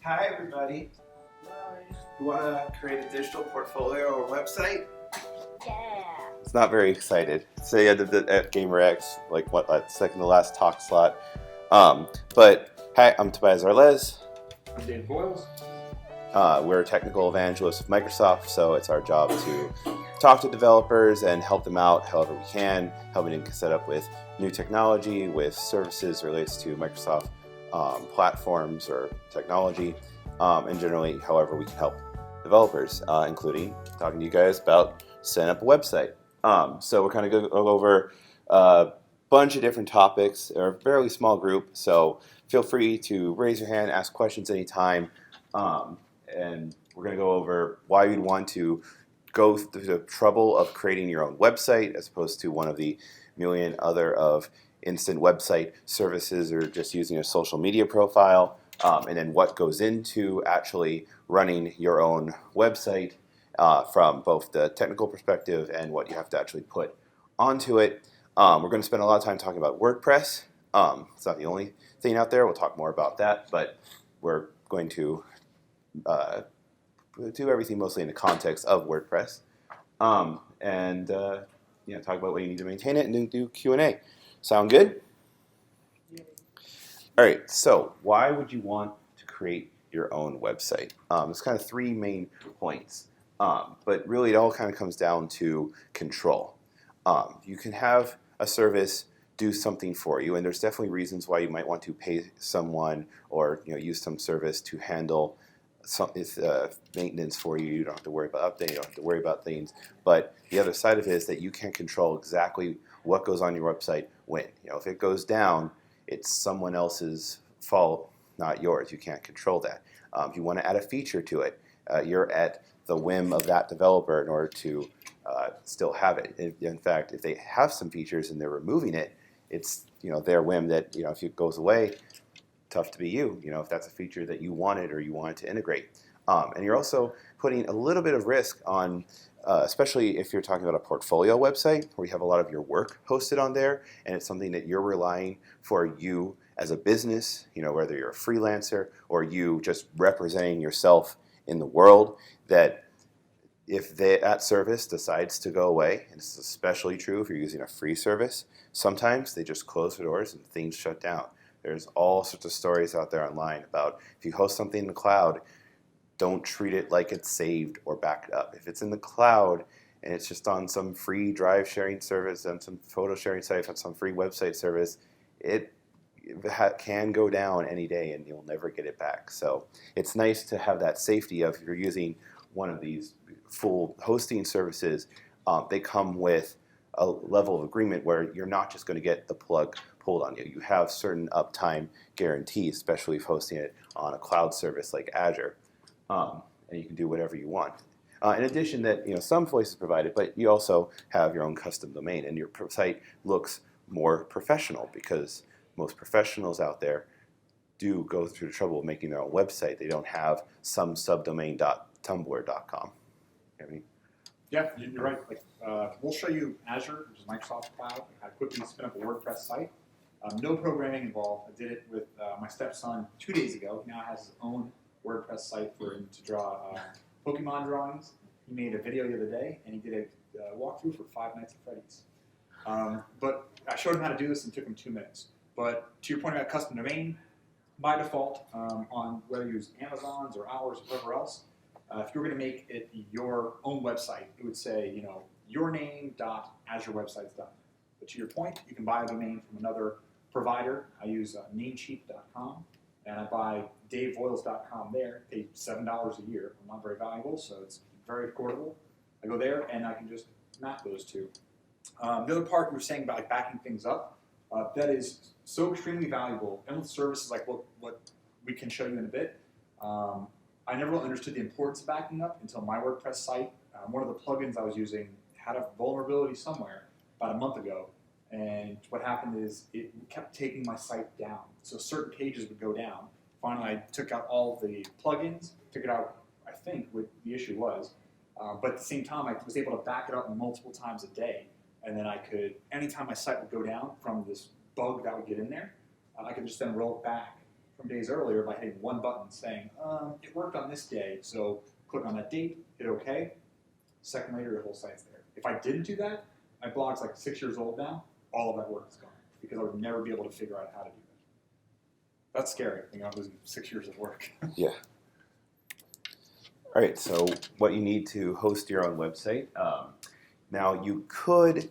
Hi everybody. You want to create a digital portfolio or website? Yeah. It's not very excited. Say at GaymerX, like second to last talk slot. But hi, I'm Tobias Arlez. I'm Dave Boyles. We're technical evangelists of Microsoft, so it's our job to talk to developers and help them out however we can, helping them set up with new technology, with services relates to Microsoft platforms or technology, and generally however we can help developers, including talking to you guys about setting up a website. So we're kind of going to go over a bunch of different topics. They're a fairly small group, so feel free to raise your hand, ask questions anytime. And we're going to go over why you'd want to go through the trouble of creating your own website as opposed to one of the million other of instant website services or just using a social media profile, and then what goes into actually running your own website from both the technical perspective and what you have to actually put onto it. We're going to spend a lot of time talking about WordPress. It's not the only thing out there. We'll talk more about that, but we're going to do everything mostly in the context of WordPress, and talk about what you need to maintain it and then do Q&A. Sound good? All right. So why would you want to create your own website? It's kind of three main points, but really it all kind of comes down to control. You can have a service do something for you, and there's definitely reasons why you might want to pay someone or use some service to handle maintenance for you. You don't have to worry about updating, you don't have to worry about things. But the other side of it is that you can't control exactly what goes on your website when. If it goes down, it's someone else's fault, not yours. You can't control that. If you want to add a feature to it, you're at the whim of that developer in order to still have it. In fact, if they have some features and they're removing it, it's their whim that if it goes away, tough to be you. If that's a feature that you wanted or you wanted to integrate. And you're also putting a little bit of risk on, especially if you're talking about a portfolio website where you have a lot of your work hosted on there and it's something that you're relying for you as a business, whether you're a freelancer or you just representing yourself in the world, that if that service decides to go away, and this is especially true if you're using a free service, sometimes they just close the doors and things shut down. There's all sorts of stories out there online about if you host something in the cloud, don't treat it like it's saved or backed up. If it's in the cloud and it's just on some free drive sharing service, on some photo sharing site, on some free website service, it can go down any day and you'll never get it back. So it's nice to have that safety of if you're using one of these full hosting services, they come with a level of agreement where you're not just going to get the plug pulled on you. You have certain uptime guarantees, especially if hosting it on a cloud service like Azure, and you can do whatever you want. In addition, that some voices provided, but you also have your own custom domain, and your site looks more professional because most professionals out there do go through the trouble of making their own website. They don't have some subdomain.tumblr.com. Yeah, you're right. We'll show you Azure, which is Microsoft Cloud, how to quickly spin up a WordPress site. No programming involved. I did it with my stepson 2 days ago. He now has his own WordPress site for him to draw Pokemon drawings. He made a video the other day, and he did a walkthrough for 5 Nights at Freddy's. But I showed him how to do this and it took him 2 minutes. But to your point about custom domain, by default, on whether you use Amazon's or ours or whatever else, if you were going to make it your own website, it would say, yourname.azurewebsites.net. But to your point, you can buy a domain from another provider. I use namecheap.com, and I buy daveboyles.com there. Pay $7 a year. I'm not very valuable, so it's very affordable. I go there, and I can just map those two. The other part you were saying about backing things up, that is so extremely valuable. And with services like what we can show you in a bit, I never really understood the importance of backing up until my WordPress site. One of the plugins I was using had a vulnerability somewhere about a month ago, and what happened is it kept taking my site down. So certain pages would go down. Finally, I took out all the plugins, figured out, I think, what the issue was. But at the same time, I was able to back it up multiple times a day, and then I could, anytime my site would go down from this bug that would get in there, I could just then roll it back from days earlier by hitting one button saying, it worked on this day, so click on that date, hit OK. Second later, your whole site's there. If I didn't do that, my blog's like 6 years old now, all of that work is gone because I would never be able to figure out how to do that. That's scary. I think I'm losing 6 years of work. Yeah. All right, so what you need to host your own website. Now you could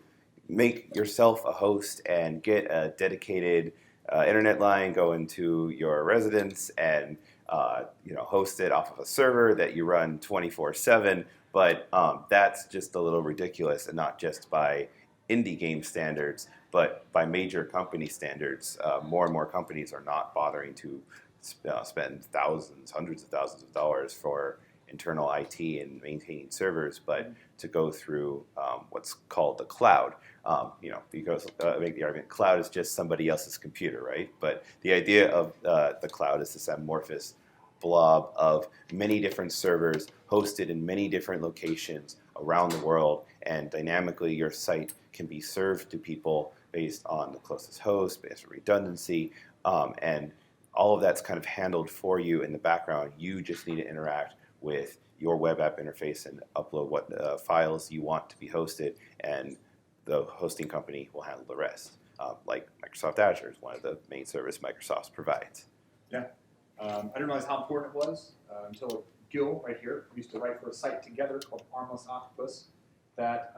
make yourself a host and get a dedicated internet line, go into your residence and host it off of a server that you run 24/7. But that's just a little ridiculous, and not just by indie game standards, but by major company standards. More and more companies are not bothering to spend thousands, hundreds of thousands of dollars for internal IT and maintaining servers, but to go through what's called the cloud. Because make the argument, cloud is just somebody else's computer, right? But the idea of the cloud is this amorphous blob of many different servers hosted in many different locations around the world, and dynamically your site can be served to people based on the closest host, based on redundancy, and all of that's kind of handled for you in the background. You just need to interact with your web app interface and upload what files you want to be hosted, and the hosting company will handle the rest. Like Microsoft Azure is one of the main services Microsoft provides. Yeah. I didn't realize how important it was until Gil, right here, used to write for a site together called Armless Octopus. That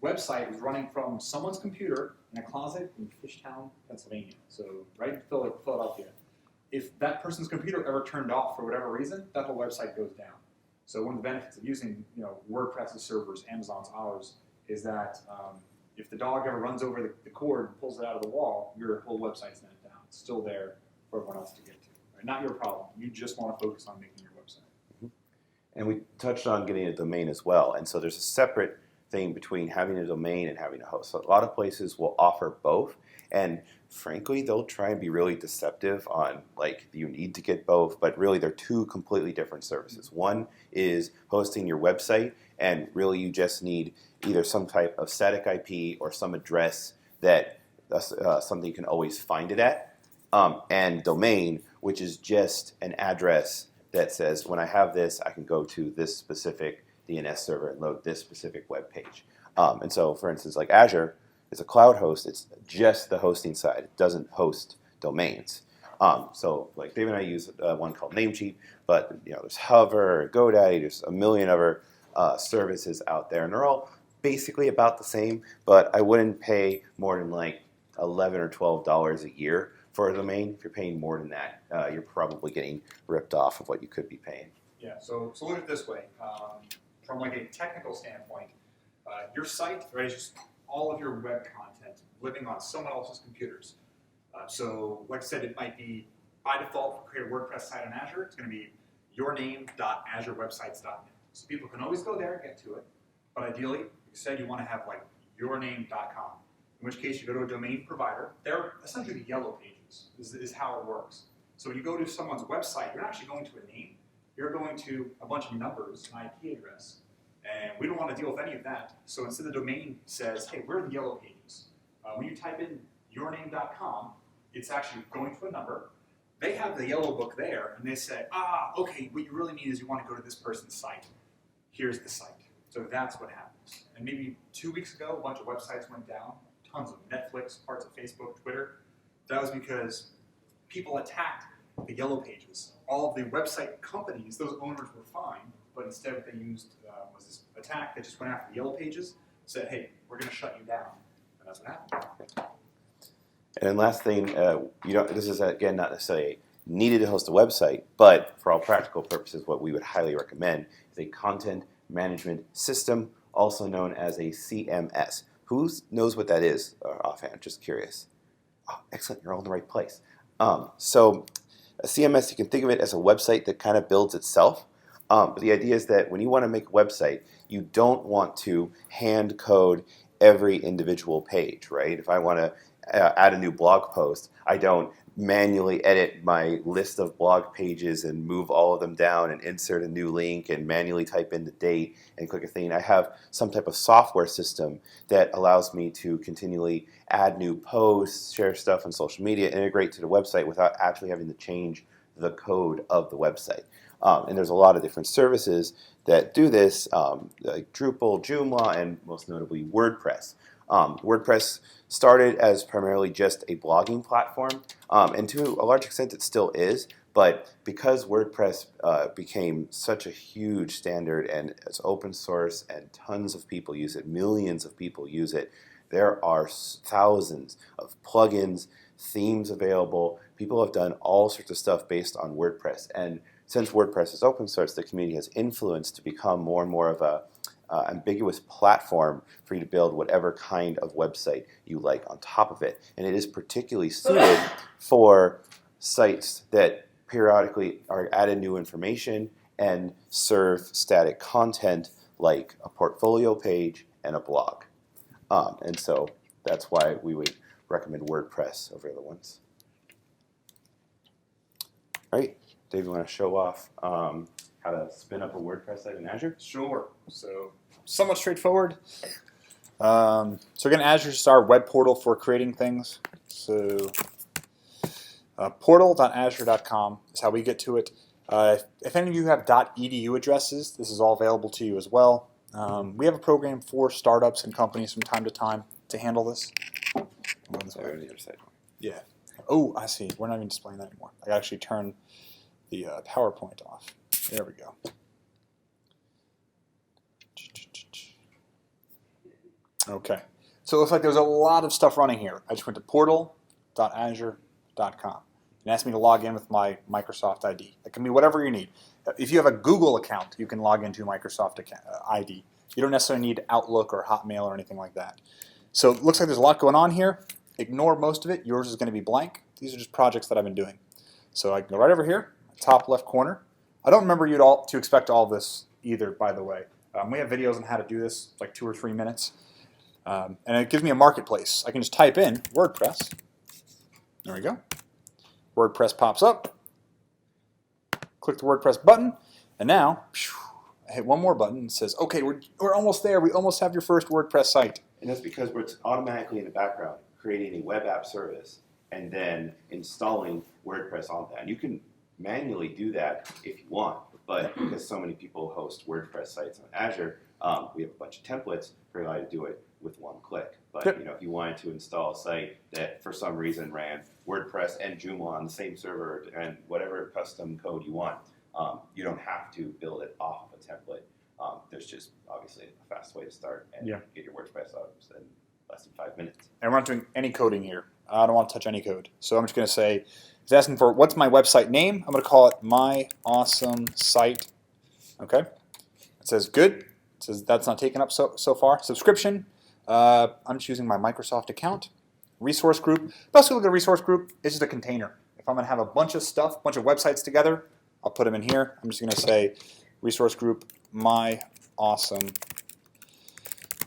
website was running from someone's computer in a closet in Fishtown, Pennsylvania. So right in Philadelphia. If that person's computer ever turned off for whatever reason, that whole website goes down. So one of the benefits of using WordPress's servers, Amazon's ours, is that if the dog ever runs over the cord and pulls it out of the wall, your whole website's not down. It's still there for everyone else to get to. Right? Not your problem. You just want to focus on making your website. Mm-hmm. And we touched on getting a domain as well. And so there's a separate thing between having a domain and having a host. So a lot of places will offer both. And frankly, they'll try and be really deceptive on, like, you need to get both, but really they're two completely different services. One is hosting your website, and really you just need either some type of static IP or some address that something you can always find it at, and domain, which is just an address that says, when I have this, I can go to this specific DNS server and load this specific web page. And so, for instance, like Azure, it's a cloud host. It's just the hosting side. It doesn't host domains. So like Dave and I use one called Namecheap, but there's Hover, GoDaddy, there's a million other services out there, and they're all basically about the same, but I wouldn't pay more than like $11 or $12 a year for a domain. If you're paying more than that, you're probably getting ripped off of what you could be paying. Yeah, so look at it this way. From like a technical standpoint, your site, right, is just all of your web content living on someone else's computers. So like I said, it might be by default, create a WordPress site on Azure. It's going to be yourname.azurewebsites.net. So people can always go there and get to it. But ideally, you said you want to have like yourname.com, in which case you go to a domain provider. They're essentially the yellow pages, is how it works. So when you go to someone's website, you're not actually going to a name. You're going to a bunch of numbers, an IP address. And we don't want to deal with any of that. So instead the domain says, hey, we're the yellow pages. When you type in yourname.com, it's actually going to a number. They have the yellow book there, and they say, okay, what you really mean is you want to go to this person's site. Here's the site. So that's what happens. And maybe 2 weeks ago, a bunch of websites went down, tons of Netflix, parts of Facebook, Twitter. That was because people attacked the yellow pages. All of the website companies, those owners were fine, but instead what they used was this attack that just went after the yellow pages, said, hey, we're going to shut you down. And that's what happened. And then last thing, this is, again, not necessarily needed to host a website, but for all practical purposes, what we would highly recommend is a content management system, also known as a CMS. Who knows what that is offhand? Just curious. Oh, excellent, you're all in the right place. So a CMS, you can think of it as a website that kind of builds itself. But the idea is that when you want to make a website, you don't want to hand code every individual page, right? If I want to add a new blog post, I don't manually edit my list of blog pages and move all of them down and insert a new link and manually type in the date and click a thing. I have some type of software system that allows me to continually add new posts, share stuff on social media, integrate to the website without actually having to change the code of the website. And there's a lot of different services that do this, like Drupal, Joomla, and most notably WordPress. WordPress started as primarily just a blogging platform, and to a large extent it still is, but because WordPress became such a huge standard and it's open source and tons of people use it, millions of people use it, there are thousands of plugins, themes available. People have done all sorts of stuff based on WordPress, and since WordPress is open source, the community has influenced to become more and more of a ambiguous platform for you to build whatever kind of website you like on top of it. And it is particularly suited for sites that periodically are added new information and serve static content like a portfolio page and a blog. And so that's why we would recommend WordPress over other ones. All right, Dave, you want to show off how to spin up a WordPress site in Azure? Sure. So somewhat straightforward. So again, Azure is our web portal for creating things. So portal.azure.com is how we get to it. If any of you have .edu addresses, this is all available to you as well. We have a program for startups and companies from time to time to handle this. Sorry, on the other side. Yeah. Oh, I see. We're not even displaying that anymore. I actually turn the PowerPoint off. There we go. Okay. So it looks like there's a lot of stuff running here. I just went to portal.azure.com and asked me to log in with my Microsoft ID. It can be whatever you need. If you have a Google account, you can log into Microsoft ID. You don't necessarily need Outlook or Hotmail or anything like that. So it looks like there's a lot going on here. Ignore most of it. Yours is going to be blank. These are just projects that I've been doing. So I can go right over here, top left corner. I don't remember you to expect all this either, by the way. We have videos on how to do this, like 2 or 3 minutes. And it gives me a marketplace. I can just type in WordPress. There we go. WordPress pops up. Click the WordPress button. And now, I hit one more button and it says, okay, we're almost there. We almost have your first WordPress site. And that's because we're automatically in the background creating a web app service and then installing WordPress on that. And you can manually do that if you want, but because so many people host WordPress sites on Azure, we have a bunch of templates for you to do it with one click. But Yep. you know, if you wanted to install a site that for some reason ran WordPress and Joomla on the same server and whatever custom code you want, you don't have to build it off of a template. There's just obviously a fast way to start and get your WordPress up in less than 5 minutes. And we're not doing any coding here. I don't want to touch any code. So I'm just going to say, it's asking for what's my website name. I'm going to call it My Awesome Site. Okay. It says good. It says that's not taken up so far. Subscription. I'm choosing my Microsoft account. Resource group. Basically, look at a resource group. It's just a container. If I'm going to have a bunch of stuff, a bunch of websites together, I'll put them in here. I'm just going to say resource group My Awesome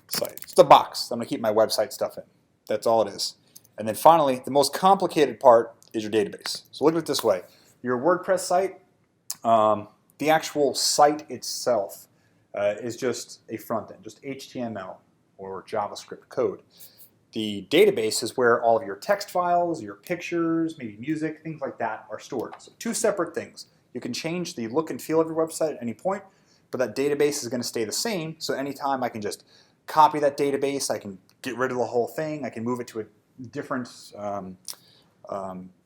Site. It's the box. I'm going to keep my website stuff in. That's all it is. And then finally, the most complicated part is your database. So look at it this way. Your WordPress site, the actual site itself is just a front end, just HTML or JavaScript code. The database is where all of your text files, your pictures, maybe music, things like that are stored. So 2 separate things. You can change the look and feel of your website at any point, but that database is going to stay the same. So anytime I can just copy that database, I can get rid of the whole thing, I can move it to a different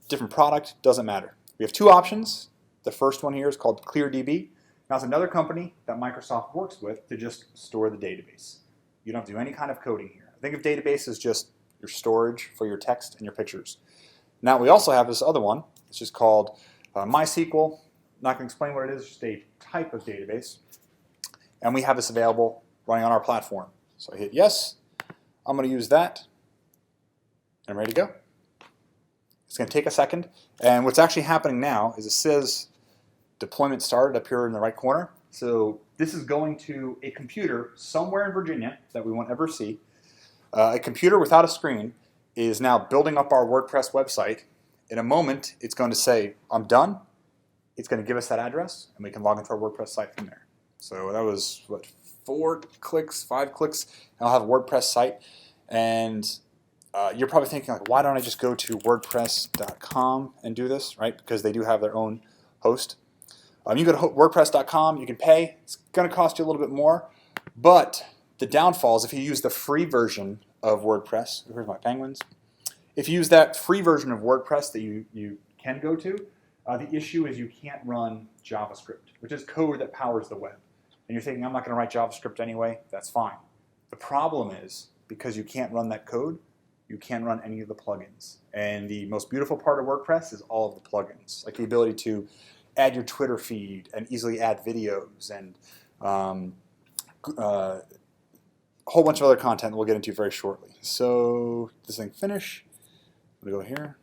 different product, doesn't matter. We have 2 options. The first one here is called ClearDB. Now it's another company that Microsoft works with to just store the database. You don't have to do any kind of coding here. Think of database as just your storage for your text and your pictures. Now we also have this other one. It's just called MySQL. Not going to explain what it is, just a type of database. And we have this available running on our platform. So I hit yes. I'm going to use that. I'm ready to go. It's going to take a second. And what's actually happening now is it says deployment started up here in the right corner. So this is going to a computer somewhere in Virginia that we won't ever see. A computer without a screen is now building up our WordPress website. in a moment, it's going to say, I'm done. It's going to give us that address, and we can log into our WordPress site from there. So that was, what, 4 clicks, 5 clicks, and I'll have a WordPress site. And you're probably thinking, like, why don't I just go to WordPress.com and do this, right? Because they do have their own host. You go to WordPress.com, you can pay. It's going to cost you a little bit more. But the downfall is if you use the free version of WordPress, here's my penguins. If you use that free version of WordPress that you can go to, the issue is you can't run JavaScript, which is code that powers the web. And you're thinking, I'm not going to write JavaScript anyway. That's fine. The problem is, because you can't run that code, you can't run any of the plugins. And the most beautiful part of WordPress is all of the plugins, like the ability to add your Twitter feed and easily add videos and a whole bunch of other content we'll get into very shortly. So this thing finish. I'm going to go here.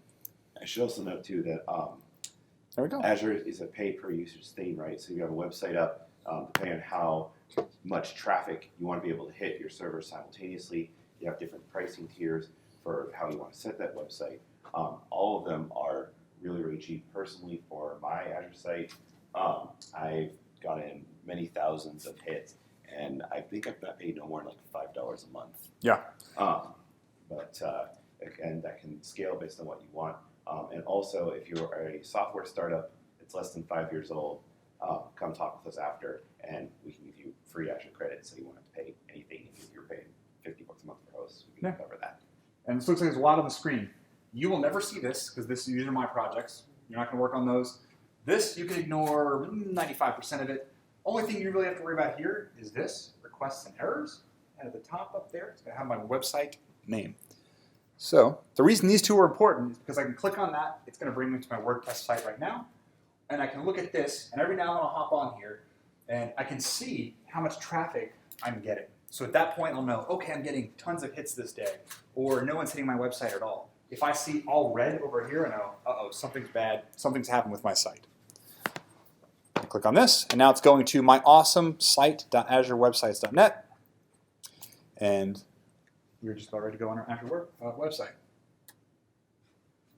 I should also note too that There we go. Azure is a pay per usage thing, right? So you have a website up, depending on how much traffic you want to be able to hit your server simultaneously. You have different pricing tiers for how you want to set that website. All of them are really, really cheap. Personally, for my Azure site, I've gotten many thousands of hits, and I think I've not paid no more than like $5 a month. Yeah. And that can scale based on what you want. And also, if you're a software startup, it's less than 5 years old, come talk with us after, and we can give you free Azure credit, so you won't have to pay anything. If you're paying $50 a month for hosts, we can cover that. And this looks like there's a lot on the screen. You will never see this, because these are my projects. You're not going to work on those. This, you can ignore 95% of it. Only thing you really have to worry about here is this, requests and errors. And at the top up there, it's going to have my website name. So the reason these two are important is because I can click on that. It's going to bring me to my WordPress site right now. And I can look at this, and every now and then I'll hop on here, and I can see how much traffic I'm getting. So at that point, I'll know, okay, I'm getting tons of hits this day, or no one's hitting my website at all. If I see all red over here, I know, uh-oh, something's bad. Something's happened with my site. I click on this, and now it's going to my awesome site.azurewebsites.net. And we're just about ready to go on our Azure website.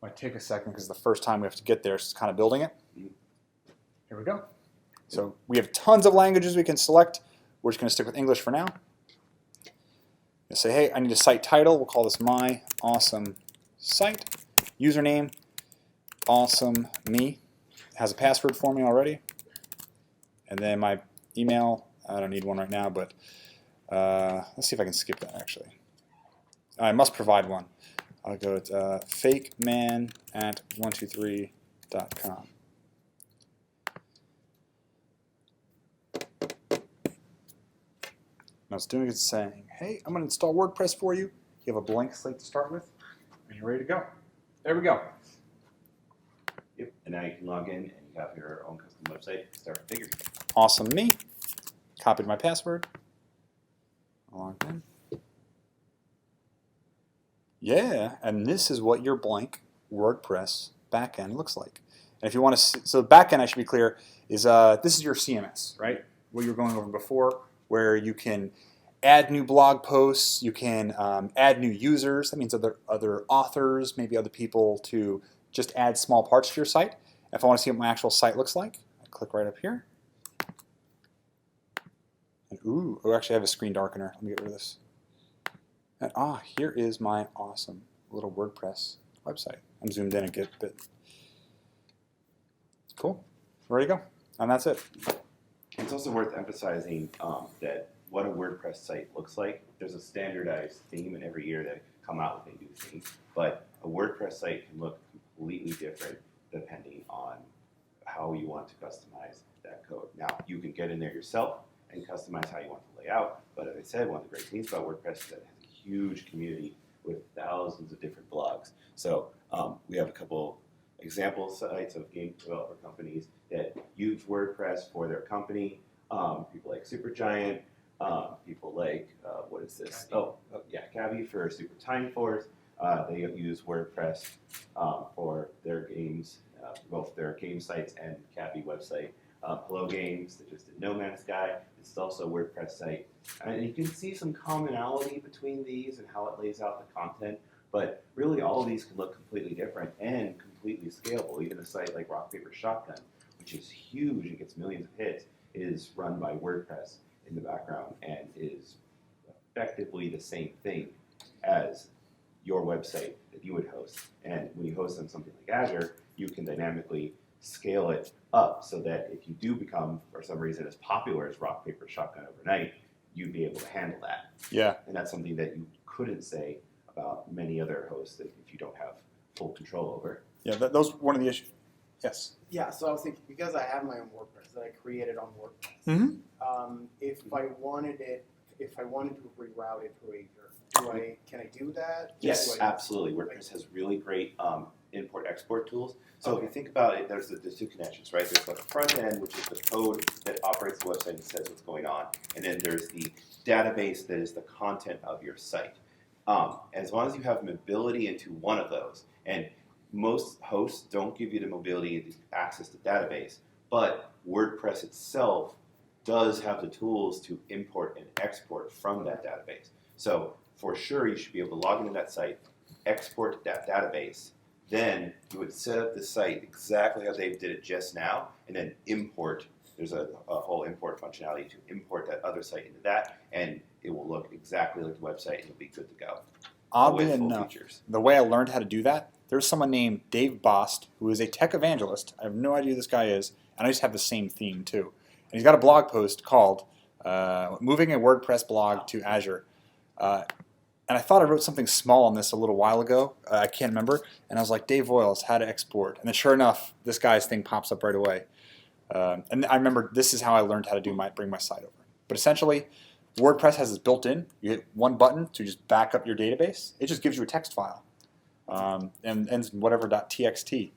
Might take a second because the first time we have to get there, so it's kind of building it. Here we go. So we have tons of languages we can select. We're just going to stick with English for now. Say, hey, I need a site title. We'll call this My Awesome Site. Username, awesome me. It has a password for me already. And then my email, I don't need one right now, but let's see if I can skip that actually. I must provide one. I'll go to fakeman@123.com. Now it's doing it's saying, hey, I'm going to install WordPress for you. You have a blank slate to start with, and you're ready to go. There we go. Yep. And now you can log in and you have your own custom website. Start figuring. Awesome me. Copied my password. Logged in. Yeah, and this is what your blank WordPress backend looks like. And if you want to, so the backend, I should be clear, is this is your CMS, right? What you were going over before, where you can add new blog posts, you can add new users. That means other authors, maybe other people to just add small parts to your site. If I want to see what my actual site looks like, I click right up here. And ooh, I actually have a screen darkener. Let me get rid of this. And here is my awesome little WordPress website. I'm zoomed in a bit. Cool. Ready to go. And that's it. It's also worth emphasizing that what a WordPress site looks like. There's a standardized theme, and every year they come out with a new theme. But a WordPress site can look completely different depending on how you want to customize that code. Now, you can get in there yourself and customize how you want the layout. But as I said, one of the great things about WordPress is that it has a huge community with thousands of different blogs. So we have a couple example sites of game developer companies that use WordPress for their company. People like Supergiant, people like, what is this? Cabby for Super Time Force. They use WordPress for their games, both their game sites and Cabby website. Hello Games, that just did No Man's Sky. This is also a WordPress site. And you can see some commonality between these and how it lays out the content, but really all of these can look completely different and completely scalable. Even a site like Rock Paper Shotgun, which is huge and gets millions of hits, is run by WordPress in the background and is effectively the same thing as your website that you would host. And when you host on something like Azure, you can dynamically scale it up so that if you do become, for some reason, as popular as Rock Paper Shotgun overnight, you'd be able to handle that. Yeah. And that's something that you couldn't say about many other hosts that if you don't have full control over. Yeah, those one of the issues. Yes. Yeah, so I was thinking, because I have my own WordPress that I created on WordPress, if I wanted to reroute it through Azure, can I do that? Yes, absolutely. WordPress has really great import-export tools. So if you think about it, there's two connections, right? There's the front end, which is the code that operates the website and says what's going on. And then there's the database that is the content of your site. As long as you have mobility into one of those, and most hosts don't give you the mobility and access to database, but WordPress itself does have the tools to import and export from that database. So for sure, you should be able to log into that site, export that database, then you would set up the site exactly how Dave did it just now, and then import. There's a whole import functionality to import that other site into that, and it will look exactly like the website, and you'll be good to go. Oddly enough, the way I learned how to do that, there's someone named Dave Bost, who is a tech evangelist. I have no idea who this guy is, and I just have the same theme too. And he's got a blog post called Moving a WordPress Blog to Azure. And I thought I wrote something small on this a little while ago. I can't remember. And I was like, Dave Voiles, how to export. And then sure enough, this guy's thing pops up right away. And I remember this is how I learned how to bring my site over. But essentially, WordPress has this built in. You hit one button to just back up your database. It just gives you a text file and ends in whatever .txt.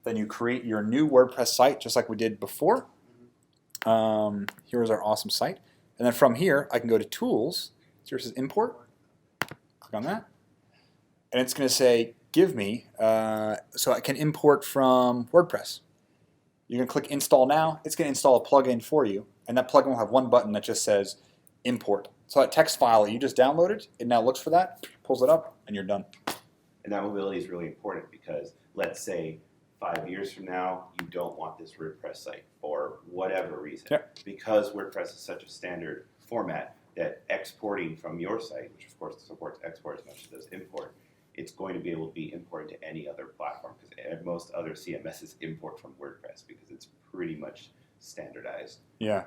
Then you create your new WordPress site just like we did before. Here's our awesome site. And then from here, I can go to Tools. Here it says Import. Click on that. And it's going to say, give me, so I can import from WordPress. You can click Install Now. It's going to install a plugin for you. And that plugin will have one button that just says Import. So that text file that you just downloaded, it now looks for that, pulls it up, and you're done. And that mobility is really important because let's say 5 years from now, you don't want this WordPress site for whatever reason. Yep. Because WordPress is such a standard format that exporting from your site, which of course supports export as much as it does import, it's going to be able to be imported to any other platform because most other CMSs import from WordPress because it's pretty much standardized. Yeah.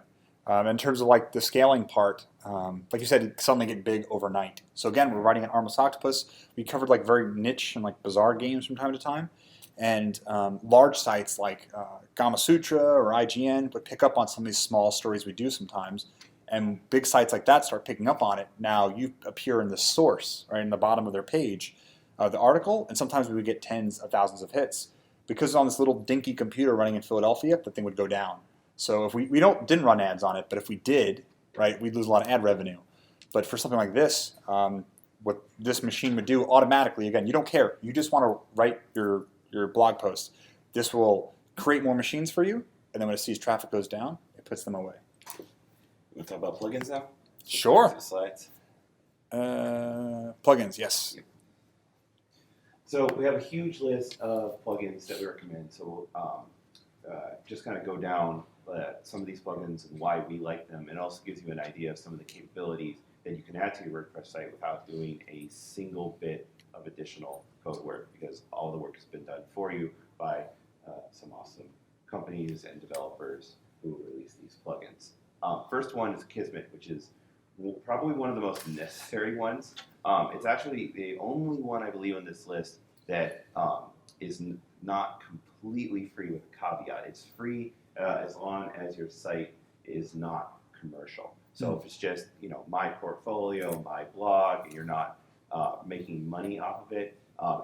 In terms of like the scaling part, like you said, it's something get big overnight. So again, we're writing an Armless Octopus. We covered like very niche and like bizarre games from time to time. And large sites like Gama Sutra or IGN would pick up on some of these small stories we do sometimes. And big sites like that start picking up on it. Now you appear in the source, right, in the bottom of their page, the article, and sometimes we would get tens of thousands of hits. Because it's on this little dinky computer running in Philadelphia, the thing would go down. So if we didn't run ads on it, but if we did, right, we'd lose a lot of ad revenue. But for something like this, what this machine would do automatically, again, you don't care. You just want to write your blog post. This will create more machines for you, and then when it sees traffic goes down, it puts them away. You want to talk about plugins now? Sure. Slides. Plugins, yes. Yep. So we have a huge list of plugins that we recommend. So we'll just kind of go down some of these plugins and why we like them, and also gives you an idea of some of the capabilities that you can add to your WordPress site without doing a single bit of additional code work, because all the work has been done for you by some awesome companies and developers who release these plugins. First one is Kismet, which is probably one of the most necessary ones. It's actually the only one, I believe, on this list that is not completely free with a caveat. It's free as long as your site is not commercial. So if it's just my portfolio, my blog, and you're not making money off of it,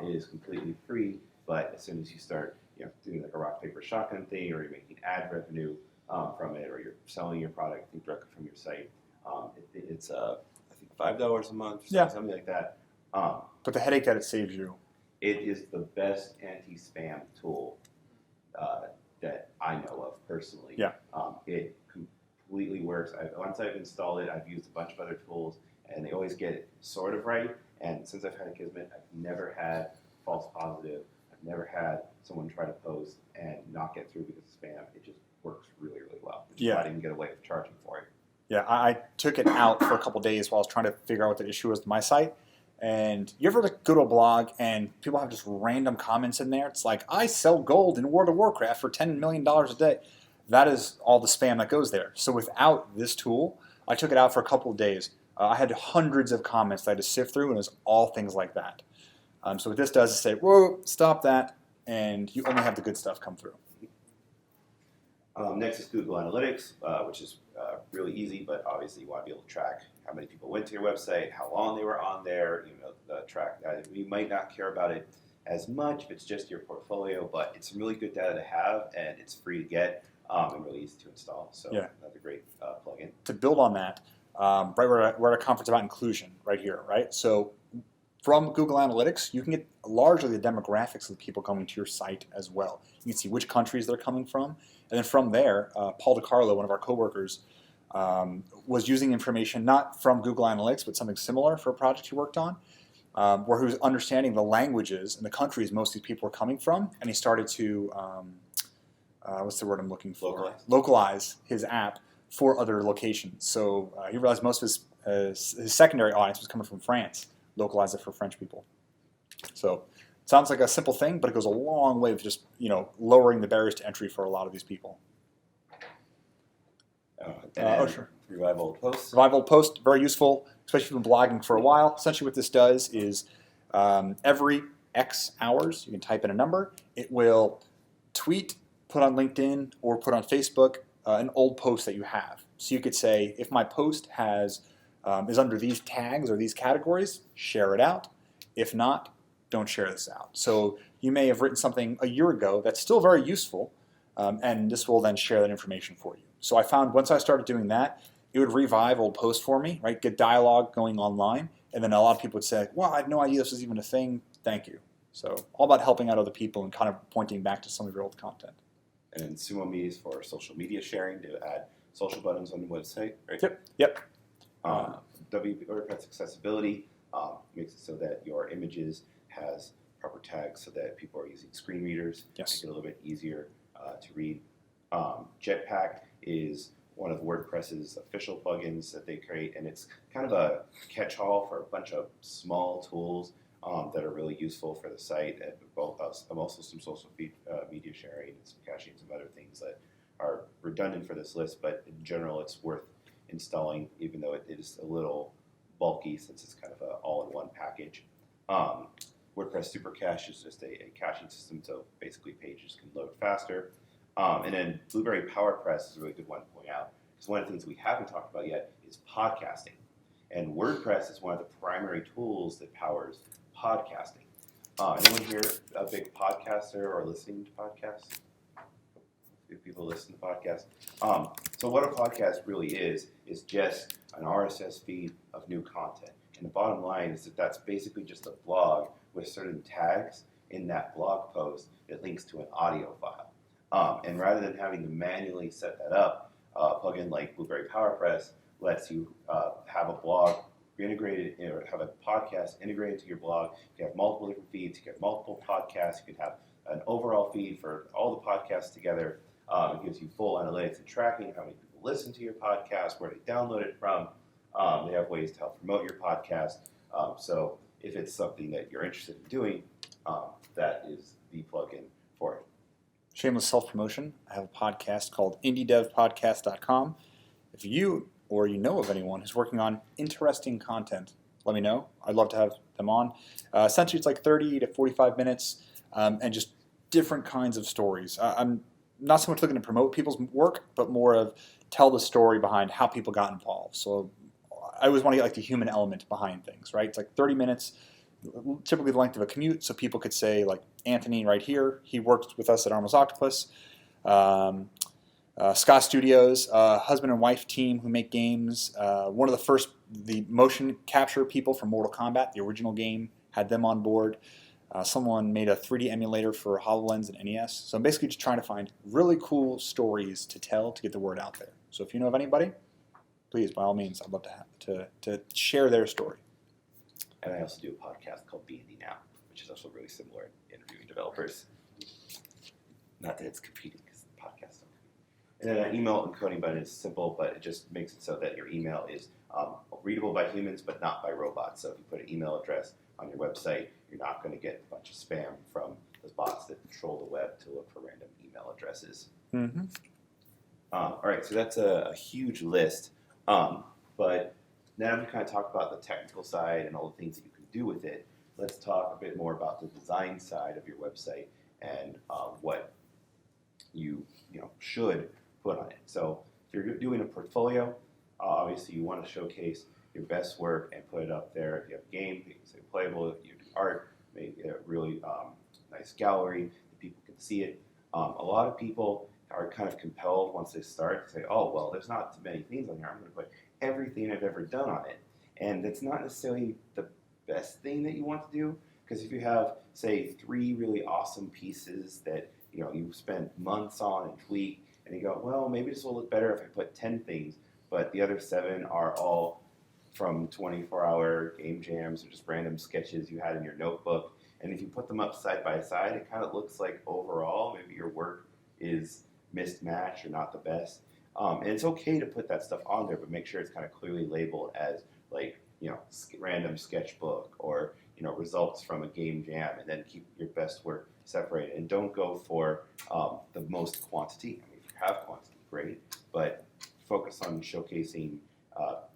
it is completely free. But as soon as you start doing like a rock, paper, shotgun thing, or you're making ad revenue from it, or you're selling your product directly from your site, it's I think $5 a month or something like that. But the headache that it saves you. It is the best anti-spam tool that I know of personally. Yeah. It completely works. Once I've installed it, I've used a bunch of other tools, and they always get it sort of right. And since I've had Kismet, I've never had false positive. I've never had someone try to post and not get through because of spam, it just works really, really well. Which Yeah. is why I didn't get away with charging for it. Yeah, I took it out for a couple days while I was trying to figure out what the issue was with my site. And you ever go to a blog and people have just random comments in there? It's like, I sell gold in World of Warcraft for $10 million a day. That is all the spam that goes there. So without this tool, I took it out for a couple of days. I had hundreds of comments that I had to sift through, and it was all things like that. So what this does is say, whoa, stop that, and you only have the good stuff come through. Next is Google Analytics, which is really easy, but obviously you want to be able to track how many people went to your website, how long they were on there, track that. You might not care about it as much if it's just your portfolio, but it's some really good data to have, and it's free to get and really easy to install. So Yeah. that's a great plugin. To build on that, we're at a conference about inclusion right here, right? So from Google Analytics, you can get largely the demographics of the people coming to your site as well. You can see which countries they're coming from. And then from there, Paul DiCarlo, one of our coworkers, was using information not from Google Analytics, but something similar for a project he worked on, where he was understanding the languages and the countries most of these people were coming from. And he started to, what's the word I'm looking for? Localize his app for other locations. So he realized most of his secondary audience was coming from France. Localize it for French people. So it sounds like a simple thing, but it goes a long way of just lowering the barriers to entry for a lot of these people. Sure. Revival Post. Revival Post, very useful, especially if you've been blogging for a while. Essentially what this does is every X hours, you can type in a number, it will tweet, put on LinkedIn, or put on Facebook an old post that you have. So you could say, if my post is under these tags or these categories, share it out. If not, don't share this out. So you may have written something a year ago that's still very useful, and this will then share that information for you. So I found once I started doing that, it would revive old posts for me, right? Get dialogue going online, and then a lot of people would say, well, I had no idea this was even a thing. Thank you. So all about helping out other people and kind of pointing back to some of your old content. And then Sumo Me is for social media sharing to add social buttons on the website, right? Yep. WordPress accessibility makes it so that your images has proper tags so that people are using screen readers. Yes. Make it a little bit easier to read. Jetpack is one of WordPress's official plugins that they create, and it's kind of a catch-all for a bunch of small tools that are really useful for the site, and also some social media sharing and some caching and some other things that are redundant for this list, but in general it's worth installing, even though it is a little bulky since it's kind of an all-in-one package. WordPress Super Cache is just a caching system, so basically pages can load faster. And then Blueberry PowerPress is a really good one to point out, because one of the things we haven't talked about yet is podcasting. And WordPress is one of the primary tools that powers podcasting. Anyone here a big podcaster or listening to podcasts? Do people listen to podcasts? So what a podcast really is just an RSS feed of new content. And the bottom line is that that's basically just a blog with certain tags in that blog post that links to an audio file. And rather than having to manually set that up, a plugin like Blueberry PowerPress lets you have a blog integrated, or have a podcast integrated to your blog. You can have multiple different feeds. You can have multiple podcasts. You can have an overall feed for all the podcasts together. It gives you full analytics and tracking, how many people listen to your podcast, where they download it from. They have ways to help promote your podcast. So if it's something that you're interested in doing, that is the plugin for it. Shameless self-promotion. I have a podcast called IndieDevPodcast.com. If you or you know of anyone who's working on interesting content, let me know. I'd love to have them on. Essentially, it's like 30 to 45 minutes and just different kinds of stories. I'm not so much looking to promote people's work, but more of tell the story behind how people got involved. So I always want to get like the human element behind things, right? It's like 30 minutes, typically the length of a commute, so people could say, like Anthony right here, he worked with us at Armless Octopus. Scott Studios, husband and wife team who make games. One of the motion capture people from Mortal Kombat, the original game, had them on board. Someone made a 3D emulator for HoloLens and NES. So I'm basically just trying to find really cool stories to tell to get the word out there. So if you know of anybody, please, by all means, I'd love to share their story. And I also do a podcast called B&D Now, which is also really similar in interviewing developers. Not that it's competing because the podcast don't compete. And then an email encoding button is simple, but it just makes it so that your email is readable by humans but not by robots. So if you put an email address on your website, you're not going to get a bunch of spam from those bots that control the web to look for random email addresses. Mm-hmm. All right, so that's a huge list. But now we kind of talked about the technical side and all the things that you can do with it. Let's talk a bit more about the design side of your website and what you should put on it. So if you're doing a portfolio, obviously you want to showcase your best work and put it up there. If you have a game, you can say playable. If you do art, make a really nice gallery that people can see it. A lot of people are kind of compelled once they start to say, oh, well, there's not too many things on here. I'm going to put everything I've ever done on it. And that's not necessarily the best thing that you want to do, because if you have, say, 3 really awesome pieces that you spent months on and tweak, and you go, well, maybe this will look better if I put 10 things, but the other 7 are all from 24-hour game jams or just random sketches you had in your notebook. And if you put them up side by side, it kind of looks like overall maybe your work is mismatched or not the best. And it's okay to put that stuff on there, but make sure it's kind of clearly labeled as like, random sketchbook or, results from a game jam, and then keep your best work separated. And don't go for the most quantity. I mean, if you have quantity, great, but focus on showcasing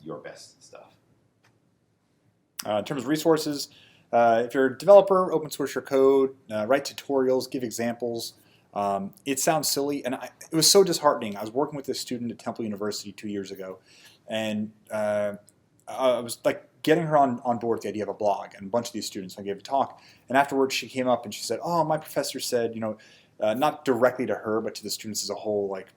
your best stuff. In terms of resources, if you're a developer, open source your code, write tutorials, give examples. It sounds silly, and it was so disheartening. I was working with a student at Temple University 2 years ago, and I was like getting her on board with the idea of a blog, and a bunch of these students. I gave a talk, and afterwards she came up and she said, "Oh, my professor said, not directly to her, but to the students as a whole, like,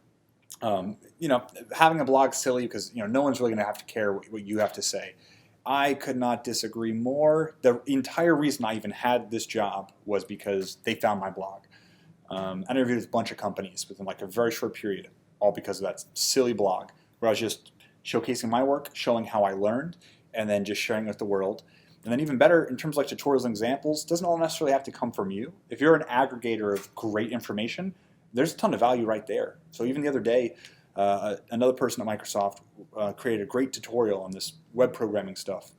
having a blog's silly because no one's really going to have to care what you have to say." I could not disagree more. The entire reason I even had this job was because they found my blog. I interviewed with a bunch of companies within like a very short period, all because of that silly blog, where I was just showcasing my work, showing how I learned, and then just sharing it with the world. And then even better, in terms of like tutorials and examples, doesn't all necessarily have to come from you. If you're an aggregator of great information, there's a ton of value right there. So even the other day, another person at Microsoft created a great tutorial on this web programming stuff.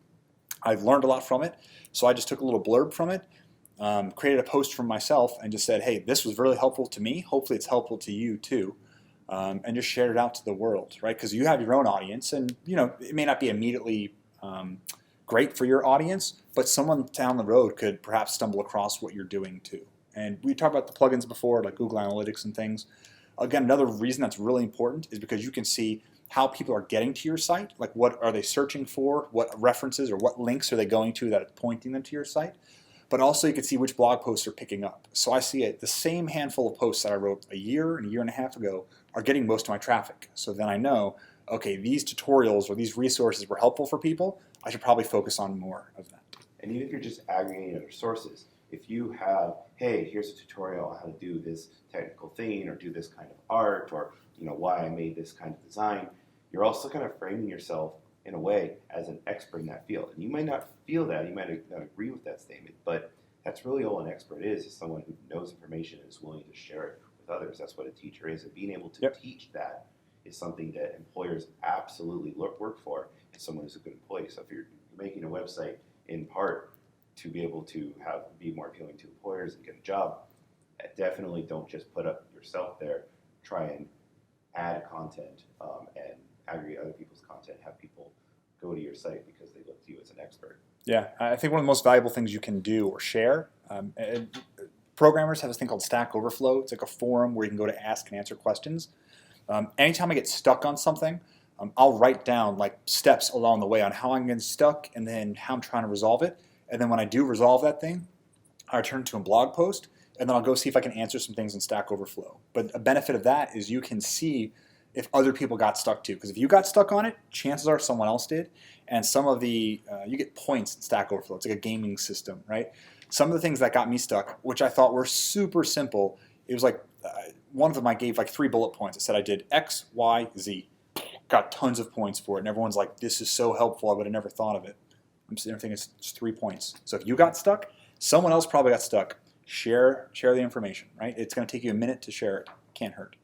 I've learned a lot from it, so I just took a little blurb from it, created a post for myself, and just said, hey, this was really helpful to me. Hopefully it's helpful to you too. And just shared it out to the world, right? Because you have your own audience, and it may not be immediately great for your audience, but someone down the road could perhaps stumble across what you're doing too. And we talked about the plugins before, like Google Analytics and things. Again, another reason that's really important is because you can see how people are getting to your site, like what are they searching for, what references or what links are they going to that are pointing them to your site. But also you can see which blog posts are picking up. So I see the same handful of posts that I wrote a year and a half ago are getting most of my traffic. So then I know, okay, these tutorials or these resources were helpful for people. I should probably focus on more of that. And even if you're just aggregating other sources, if you have, hey, here's a tutorial on how to do this technical thing or do this kind of art or why I made this kind of design, you're also kind of framing yourself in a way as an expert in that field. And you might not feel that, you might not agree with that statement, but that's really all an expert is someone who knows information and is willing to share it with others. That's what a teacher is. And being able to teach that is something that employers absolutely work for, and someone who's a good employee. So if you're making a website in part to be able to be more appealing to employers and get a job, definitely don't just put up yourself there. Try and add content and aggregate other people's content. Have people go to your site because they look to you as an expert. Yeah, I think one of the most valuable things you can do or share, programmers have this thing called Stack Overflow. It's like a forum where you can go to ask and answer questions. Anytime I get stuck on something, I'll write down like steps along the way on how I'm getting stuck and then how I'm trying to resolve it. And then when I do resolve that thing, I turn it to a blog post, and then I'll go see if I can answer some things in Stack Overflow. But a benefit of that is you can see if other people got stuck too. Because if you got stuck on it, chances are someone else did. And some of the, you get points in Stack Overflow. It's like a gaming system, right? Some of the things that got me stuck, which I thought were super simple, it was like, one of them I gave like 3 bullet points. I said I did X, Y, Z. Got tons of points for it. And everyone's like, this is so helpful. I would have never thought of it. I'm sitting there thinking it's 3 points. So if you got stuck, someone else probably got stuck. share the information, right? It's going to take you a minute to share it. Can't hurt.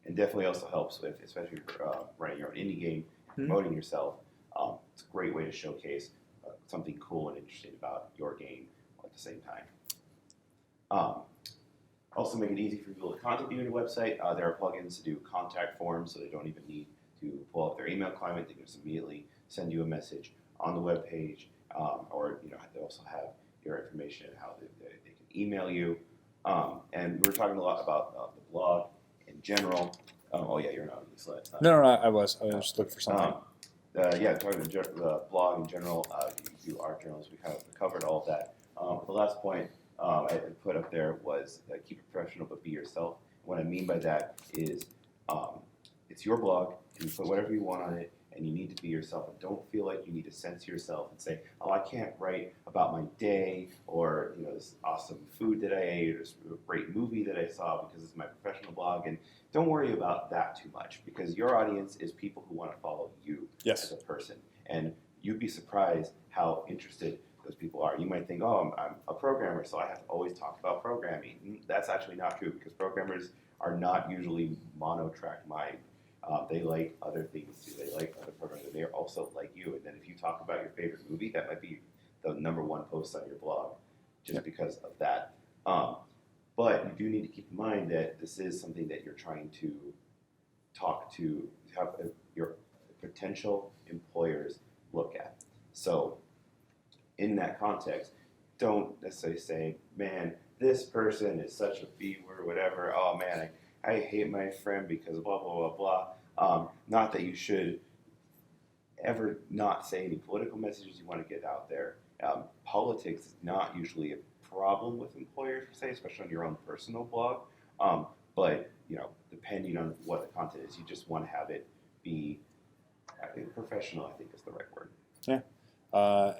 And definitely also helps with, especially if you're running your own indie game, promoting yourself. It's a great way to showcase something cool and interesting about your game at the same time. Also make it easy for people to contact you on your website. There are plugins to do contact forms, so they don't even need to pull up their email client. They can just immediately send you a message on the web page, or they also have your information and how they can email you. And we're talking a lot about the blog in general. Oh yeah, you're not on the slide. No, I was just looking for something. Talking the blog in general, you are journalists. We kind of covered all of that. The last point I put up there was keep it professional, but be yourself. What I mean by that is it's your blog, and you put whatever you want on it, and you need to be yourself. And don't feel like you need to censor yourself and say, oh, I can't write about my day, or this awesome food that I ate, or this great movie that I saw because it's my professional blog. And don't worry about that too much, because your audience is people who want to follow you as a person. And you'd be surprised how interested those people are. You might think, oh, I'm a programmer, so I have to always talk about programming. That's actually not true, because programmers are not usually monotrack mind. They like other things too. They like other programs, and they're also like you. And then if you talk about your favorite movie, that might be the #1 post on your blog, just because of that. But you do need to keep in mind that this is something that you're trying to have your potential employers look at. So in that context, don't necessarily say, man, this person is such a B-word or whatever. Oh man, I hate my friend because blah, blah, blah, blah. Not that you should ever not say any political messages you want to get out there. Politics is not usually a problem with employers, per se, especially on your own personal blog. But depending on what the content is, you just want to have it be professional, I think is the right word. Yeah.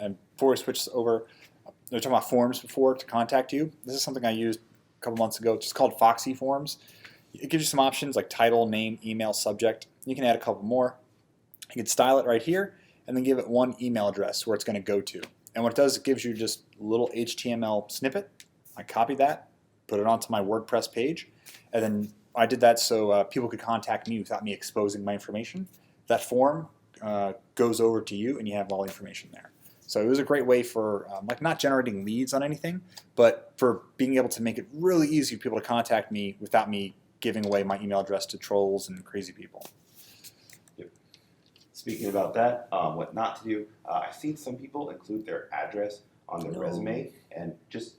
And before we switch over, we were talking about forms before to contact you. This is something I used a couple months ago. It's just called Foxy Forms. It gives you some options like title, name, email, subject. You can add a couple more. You can style it right here and then give it one email address where it's going to go to. And what it does, it gives you just a little HTML snippet. I copied that, put it onto my WordPress page, and then I did that so people could contact me without me exposing my information. That form goes over to you, and you have all the information there. So it was a great way for not generating leads on anything, but for being able to make it really easy for people to contact me without me giving away my email address to trolls and crazy people. Yep. Speaking about that, what not to do, I've seen some people include their address on their resume, and just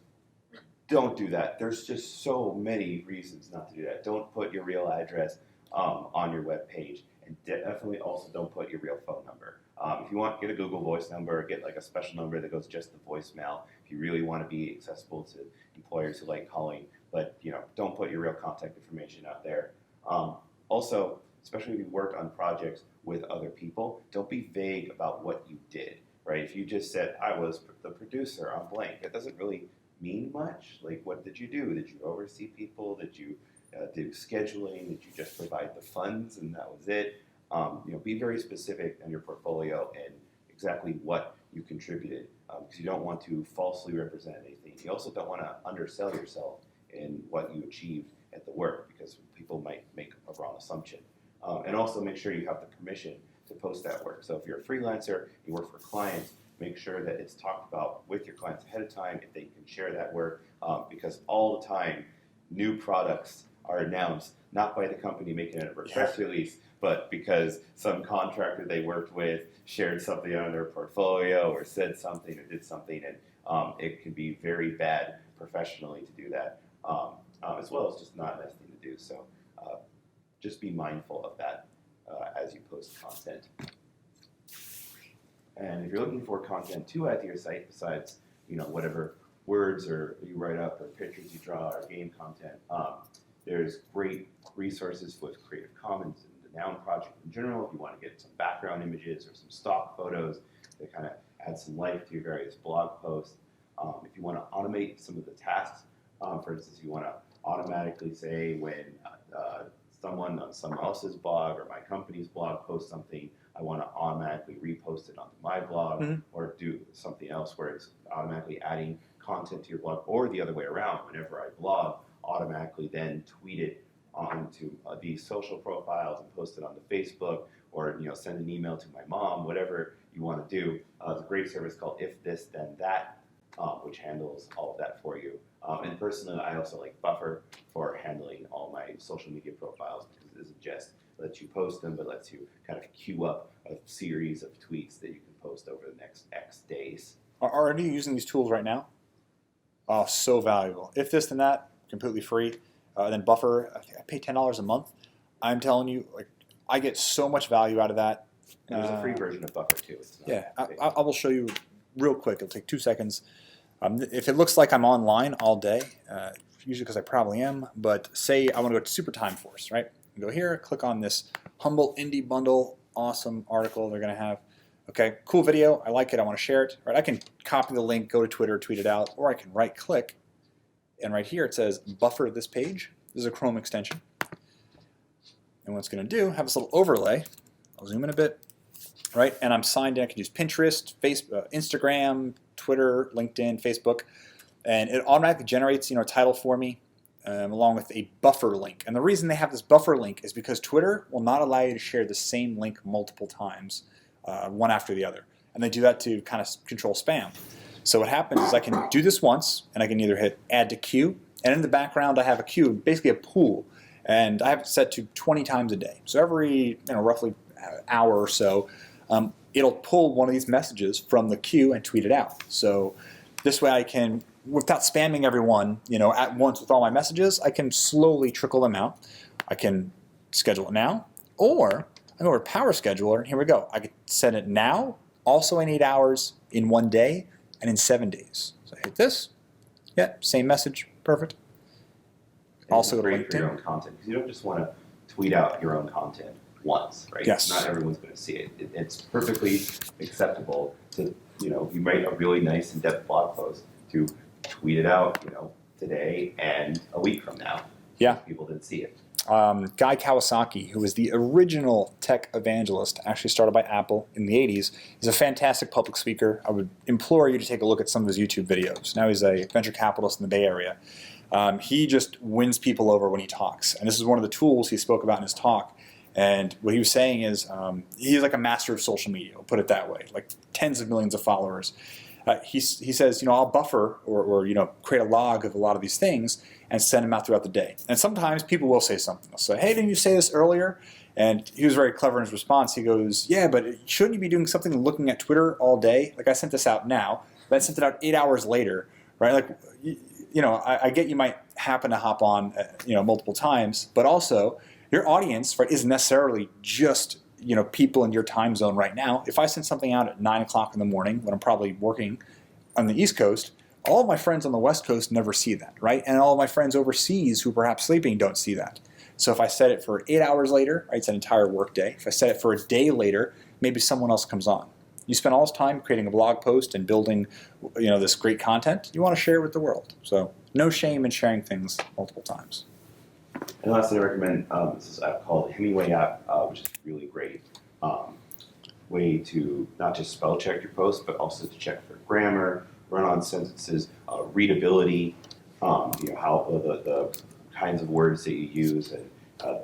don't do that. There's just so many reasons not to do that. Don't put your real address on your web page, and definitely also don't put your real phone number. If you want, get a Google Voice number, get like a special number that goes just the voicemail. If you really want to be accessible to employers who like calling, but don't put your real contact information out there. Also, especially if you work on projects with other people, don't be vague about what you did. Right? If you just said I was the producer on blank, that doesn't really mean much. Like, what did you do? Did you oversee people? Did you do scheduling? Did you just provide the funds and that was it? Be very specific on your portfolio and exactly what you contributed, because you don't want to falsely represent anything. You also don't want to undersell yourself in what you achieved at the work, because people might make a wrong assumption. And also make sure you have the permission to post that work. So if you're a freelancer, you work for clients, make sure that it's talked about with your clients ahead of time if they can share that work, because all the time new products are announced, not by the company making a press release, but because some contractor they worked with shared something on their portfolio or said something or did something, and it can be very bad professionally to do that, as well as just not a nice thing to do. So just be mindful of that as you post content. And if you're looking for content to add to your site, besides whatever words or you write up or pictures you draw or game content, there's great resources with Creative Commons and the Noun project in general. If you want to get some background images or some stock photos that kind of add some life to your various blog posts. If you want to automate some of the tasks, for instance, you want to automatically say when someone on someone else's blog or my company's blog posts something, I want to automatically repost it onto my blog, or do something else where it's automatically adding content to your blog, or the other way around. Whenever I blog, automatically then tweet it onto these social profiles and post it on the Facebook, or send an email to my mom, whatever you want to do. There's a great service called If This Then That, which handles all of that for you. And personally, I also like Buffer for handling all my social media profiles, because it isn't just lets you post them, but lets you kind of queue up a series of tweets that you can post over the next X days. Are you using these tools right now? Oh, so valuable. If This Then That, completely free. Then Buffer, I pay $10 a month. I'm telling you, like, I get so much value out of that. And there's a free version of Buffer too. It's not I will show you real quick. It'll take 2 seconds. If it looks like I'm online all day, usually because I probably am, but say I want to go to Super Time Force, right? Go here, click on this Humble Indie Bundle, awesome article they're going to have. Okay, cool video, I like it, I want to share it. Right, I can copy the link, go to Twitter, tweet it out, or I can right click, and right here it says buffer this page. This is a Chrome extension. And what it's going to do, have this little overlay. I'll zoom in a bit, right? And I'm signed in. I can use Pinterest, Facebook, Instagram, Twitter, LinkedIn, Facebook, and it automatically generates a title for me, along with a buffer link. And the reason they have this buffer link is because Twitter will not allow you to share the same link multiple times, one after the other. And they do that to kind of control spam. So what happens is I can do this once, and I can either hit add to queue, and in the background I have a queue, basically a pool, and I have it set to 20 times a day. So every roughly hour or so, it'll pull one of these messages from the queue and tweet it out. So this way I can, without spamming everyone, at once with all my messages, I can slowly trickle them out. I can schedule it now, or I go over to Power Scheduler, and here we go. I could set it now, also in 8 hours, in 1 day, and in 7 days. So I hit this. Yeah, same message. Perfect. And Also go to great for your LinkedIn. own content, because you don't just want to tweet out your own content once, right? Yes. Not everyone's going to see it. It's perfectly acceptable to, you write a really nice in-depth blog post to tweet it out, today and a week from now. Yeah. Because people didn't see it. Guy Kawasaki, who was the original tech evangelist, actually started by Apple in the 80s. He's a fantastic public speaker. I would implore you to take a look at some of his YouTube videos. Now he's a venture capitalist in the Bay Area. He just wins people over when he talks. And this is one of the tools he spoke about in his talk. And what he was saying is he's like a master of social media, I'll put it that way, like tens of millions of followers. He says, I'll buffer or create a log of a lot of these things and send them out throughout the day. And sometimes people will say something. They'll say, hey, didn't you say this earlier? And he was very clever in his response. He goes, yeah, but shouldn't you be doing something looking at Twitter all day? Like I sent this out now, but I sent it out 8 hours later, right? Like, I get you might happen to hop on, multiple times, but also your audience, right, isn't necessarily just people in your time zone right now. If I send something out at 9 o'clock in the morning when I'm probably working on the East Coast, all of my friends on the West Coast never see that, right? And all of my friends overseas who are perhaps sleeping don't see that. So if I set it for 8 hours later, right, it's an entire work day. If I set it for a day later, maybe someone else comes on. You spend all this time creating a blog post and building, this great content. You want to share it with the world. So no shame in sharing things multiple times. And lastly, I recommend this is an app called Hemingway app, which is really great way to not just spell check your post, but also to check for grammar, run-on sentences, readability, how the kinds of words that you use, and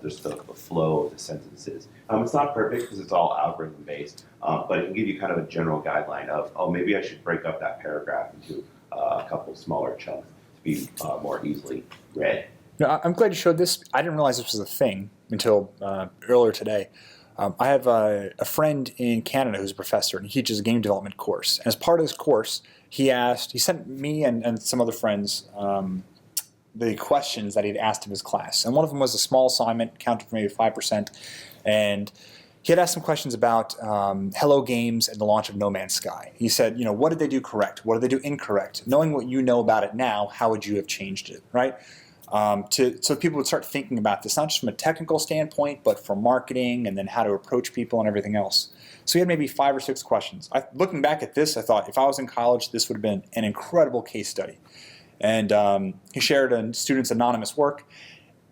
just the flow of the sentences. It's not perfect because it's all algorithm based, but it can give you kind of a general guideline of, maybe I should break up that paragraph into a couple smaller chunks to be more easily read. No, I'm glad you showed this. I didn't realize this was a thing until earlier today. I have a friend in Canada who's a professor, and he teaches a game development course. And as part of his course, he sent me and some other friends the questions that he'd asked of his class. And one of them was a small assignment, counted for maybe 5%. And he had asked some questions about Hello Games and the launch of No Man's Sky. He said, what did they do correct? What did they do incorrect? Knowing what you know about it now, how would you have changed it, right? So people would start thinking about this, not just from a technical standpoint, but from marketing and then how to approach people and everything else. So he had maybe 5 or 6 questions. Looking back at this, I thought if I was in college, this would have been an incredible case study. And he shared a student's anonymous work,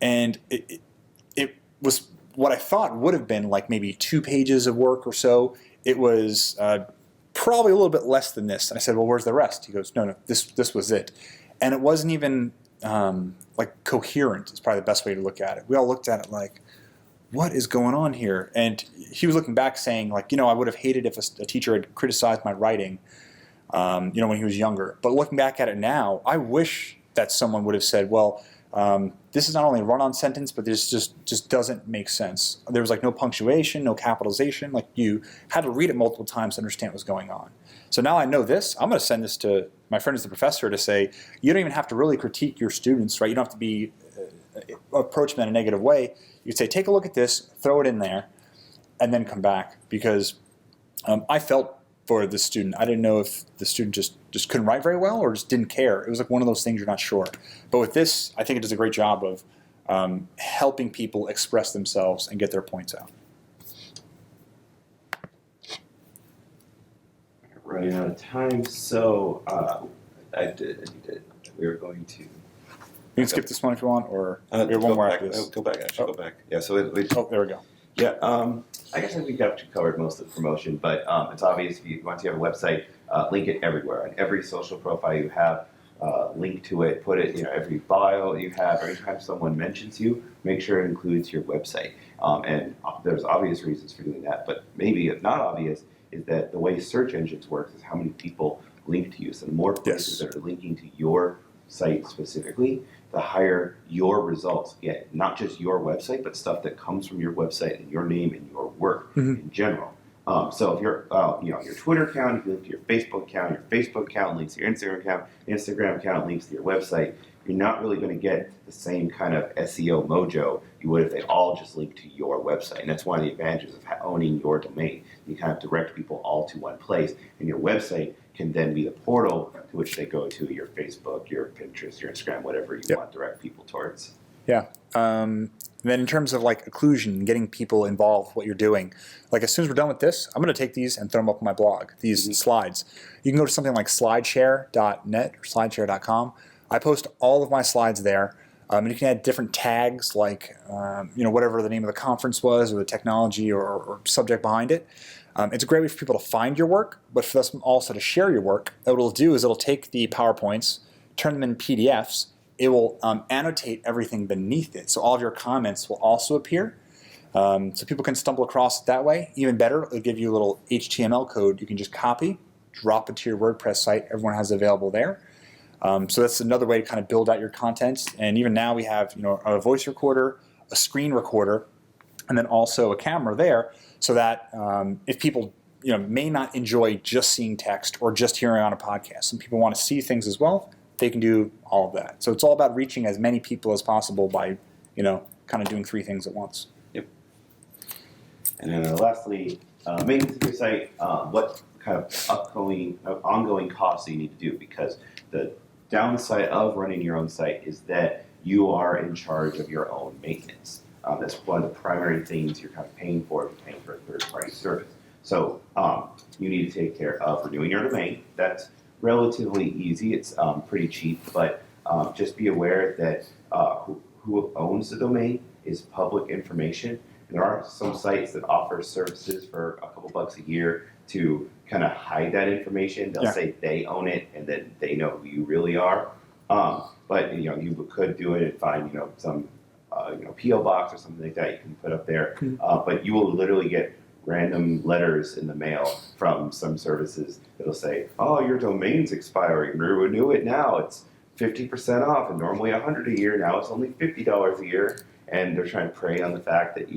and it was what I thought would have been like maybe 2 pages of work or so. It was probably a little bit less than this. And I said, well, where's the rest? He goes, no, this was it. And it wasn't even like coherent is probably the best way to look at it. We all looked at it like, what is going on here? And he was looking back saying, like, I would have hated if a teacher had criticized my writing, when he was younger. But looking back at it now, I wish that someone would have said, well, this is not only a run-on sentence, but this just doesn't make sense. There was like no punctuation, no capitalization. Like you had to read it multiple times to understand what was going on. So now I know this. I'm going to send this to my friend as the professor to say, you don't even have to really critique your students, right? You don't have to be approach them in a negative way. You could say, take a look at this, throw it in there, and then come back. Because I felt for the student. I didn't know if the student just couldn't write very well or just didn't care. It was like one of those things you're not sure. But with this, I think it does a great job of helping people express themselves and get their points out. Running out of time, so we were going to. You can skip this one if you want, or we have one go more back, after this. Go back, actually, go back. Yeah, so Oh, there we go. yeah, I guess I think we've actually covered most of the promotion, but it's obvious if you once you have a website, link it everywhere. On every social profile you have, link to it, put it, every bio you have, every time someone mentions you, make sure it includes your website. And there's obvious reasons for doing that, but maybe if not obvious, is that the way search engines work is how many people link to you. So the more places that are linking to your site specifically, the higher your results get. Not just your website, but stuff that comes from your website and your name and your work in general. So if you're, your Twitter account, if you link to your Facebook account links to your Instagram account links to your website, you're not really going to get the same kind of SEO mojo you would if they all just link to your website. And that's one of the advantages of owning your domain. You kind of direct people all to one place, and your website can then be the portal to which they go to your Facebook, your Pinterest, your Instagram, whatever you want to direct people towards. Yeah. Then in terms of like occlusion, getting people involved with what you're doing, like as soon as we're done with this, I'm going to take these and throw them up on my blog, these slides. You can go to something like slideshare.net or slideshare.com. I post all of my slides there. And you can add different tags like, whatever the name of the conference was or the technology or subject behind it. It's a great way for people to find your work, but for us also to share your work. What it'll do is it'll take the PowerPoints, turn them into PDFs. It will annotate everything beneath it. So all of your comments will also appear. So people can stumble across it that way. Even better, it'll give you a little HTML code you can just copy, drop it to your WordPress site. Everyone has it available there. So that's another way to kind of build out your content. And even now we have a voice recorder, a screen recorder, and then also a camera there, so that if people may not enjoy just seeing text or just hearing on a podcast, some people want to see things as well, they can do all of that. So it's all about reaching as many people as possible by kind of doing three things at once. Yep. And then lastly, maintenance of your site, what kind of ongoing costs do you need to do? Because the downside of running your own site is that you are in charge of your own maintenance. That's one of the primary things you're kind of paying for if you're paying for a third-party service. So you need to take care of renewing your domain. That's relatively easy. It's pretty cheap, but just be aware that who owns the domain is public information. And there are some sites that offer services for a couple bucks a year to kind of hide that information. They'll say they own it, and then they know who you really are. But you could do it and find some PO box or something like that you can put up there. But you will literally get random letters in the mail from some services that'll say, "Oh, your domain's expiring. Renew it now. It's 50% off, and normally $100 a year. Now it's only $50 a year." And they're trying to prey on the fact that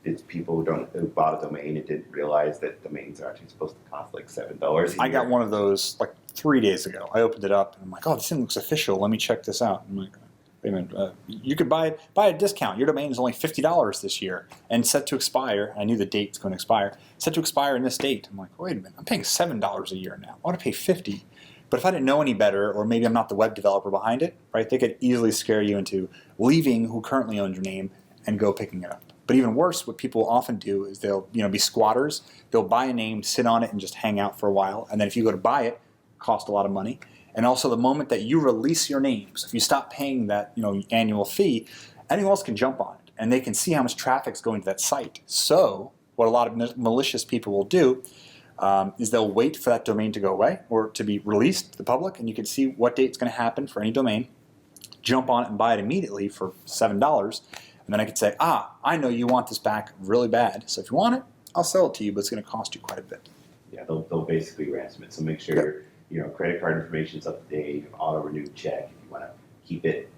it's people who bought a domain and didn't realize that domains are actually supposed to cost like $7 a year. I got one of those like 3 days ago. I opened it up and I'm like, oh, this thing looks official. Let me check this out. I'm like, wait a minute. You could buy a discount. Your domain is only $50 this year and set to expire. I knew the date's going to expire. Set to expire in this date. I'm like, wait a minute. I'm paying $7 a year now. I want to pay $50. But if I didn't know any better, or maybe I'm not the web developer behind it, right? They could easily scare you into leaving who currently owns your name and go picking it up. But even worse, what people often do is they'll be squatters. They'll buy a name, sit on it, and just hang out for a while. And then if you go to buy it, it costs a lot of money. And also the moment that you release your name, so if you stop paying that annual fee, anyone else can jump on it. And they can see how much traffic's going to that site. So what a lot of malicious people will do, is they'll wait for that domain to go away or to be released to the public, and you can see what date it's going to happen for any domain. Jump on it and buy it immediately for $7, and then I could say, I know you want this back really bad, so if you want it, I'll sell it to you, but it's going to cost you quite a bit. Yeah, they'll basically ransom it. So make sure your credit card information is up to date. You have auto renew check if you want to keep it.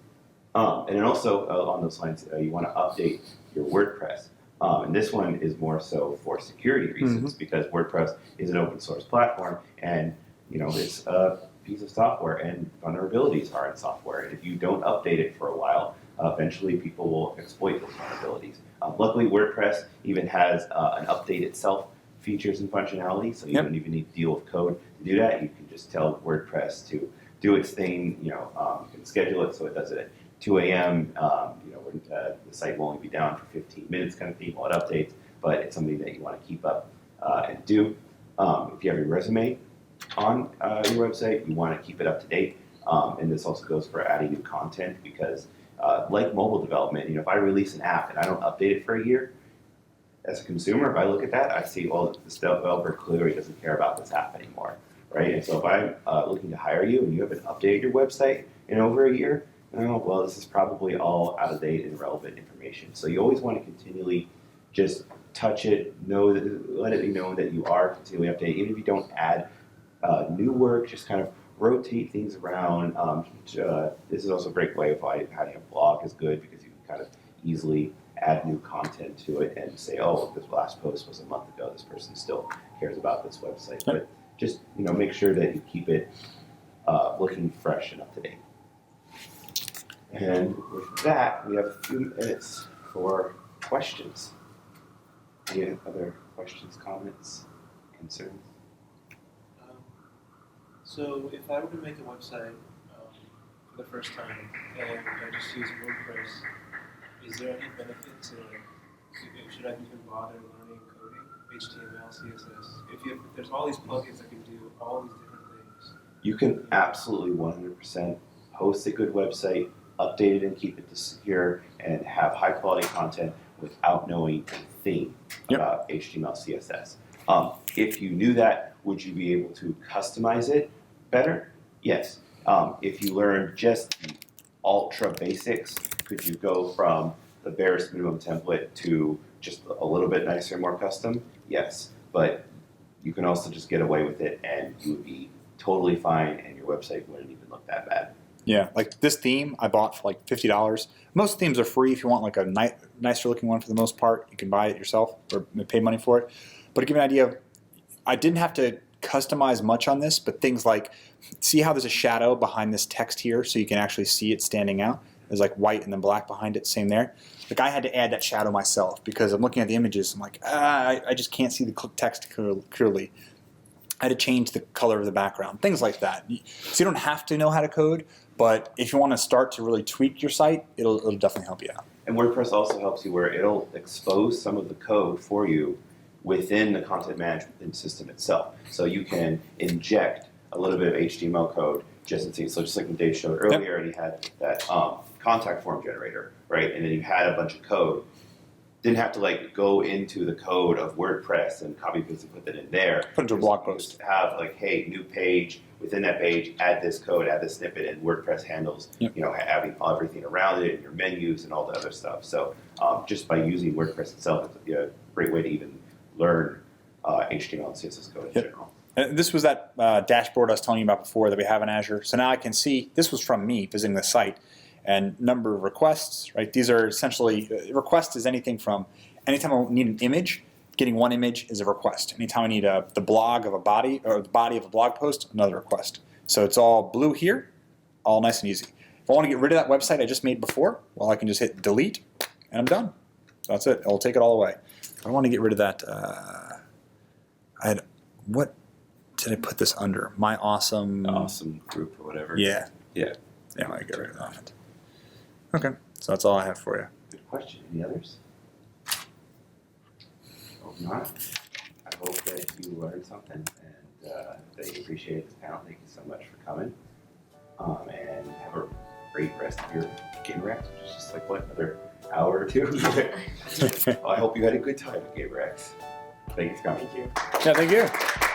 And then also on those lines, you want to update your WordPress. And this one is more so for security reasons because WordPress is an open source platform, and it's a piece of software, and vulnerabilities are in software. And if you don't update it for a while, eventually people will exploit those vulnerabilities. Luckily, WordPress even has an update itself features and functionality, so you don't even need to deal with code to do that. You can just tell WordPress to do its thing. You can schedule it so it does it at 2 a.m. When the site will only be down for 15 minutes, kind of thing while it updates. But it's something that you want to keep up and do. If you have your resume on your website, you want to keep it up to date. And this also goes for adding new content because, like mobile development, if I release an app and I don't update it for a year, as a consumer, if I look at that, I see, well, this developer clearly doesn't care about this app anymore, right? And so if I'm looking to hire you and you haven't updated your website in over a year, well, this is probably all out of date and irrelevant information. So you always want to continually just touch it, let it be known that you are continually updating. Even if you don't add new work, just kind of rotate things around. This is also a great way of having a blog is good because you can kind of easily add new content to it and say, oh, this last post was a month ago. This person still cares about this website. But just make sure that you keep it looking fresh and up to date. And with that, we have a few minutes for questions. Any other questions, comments, concerns? So if I were to make a website for the first time and I just use WordPress, is there any benefit to, should I even bother learning coding, HTML, CSS? If there's all these plugins that can do all these different things. You can absolutely 100% host a good website, update it and keep it secure, and have high quality content without knowing a thing about HTML, CSS. If you knew that, would you be able to customize it better? Yes. If you learned just the ultra basics, could you go from the barest minimum template to just a little bit nicer, more custom? Yes. But you can also just get away with it and you would be totally fine and your website wouldn't even look that bad. Yeah, like this theme I bought for like $50. Most themes are free. If you want like a nicer looking one for the most part, you can buy it yourself or pay money for it. But to give you an idea, I didn't have to customize much on this, but things like, see how there's a shadow behind this text here so you can actually see it standing out? There's like white and then black behind it, same there. Like I had to add that shadow myself because I'm looking at the images, I'm like, I just can't see the text clearly. I had to change the color of the background, things like that. So you don't have to know how to code, but if you want to start to really tweak your site, it'll definitely help you out. And WordPress also helps you where it'll expose some of the code for you within the content management system itself. So you can inject a little bit of HTML code just in case. So just like when Dave showed earlier, and he had that contact form generator, right? And then you had a bunch of code. Didn't have to like go into the code of WordPress and copy paste and put that in there. Put into a blog post. Just have like, hey, new page. Within that page, add this code, add this snippet, and WordPress handles, having everything around it and your menus and all the other stuff. So just by using WordPress itself, it's a great way to even learn HTML and CSS code in general. And this was that dashboard I was telling you about before that we have in Azure. So now I can see, this was from me visiting the site, and number of requests, right? These are essentially, request is anything from, anytime I need an image, getting one image is a request. Anytime I need the blog of a body, or the body of a blog post, another request. So it's all blue here, all nice and easy. If I want to get rid of that website I just made before, well, I can just hit delete, and I'm done. So that's it. It'll take it all away. I want to get rid of that. What did I put this under? My awesome... Awesome group or whatever. Yeah. Yeah. Yeah, I might get rid of that. Okay, so that's all I have for you. Good question. Any others? Hope not. I hope that you learned something and that you appreciate this panel. Thank you so much for coming. And have a great rest of your GaymerX, which is just like, what, another hour or two? I hope you had a good time at GaymerX. Thank you for coming. Yeah, thank you.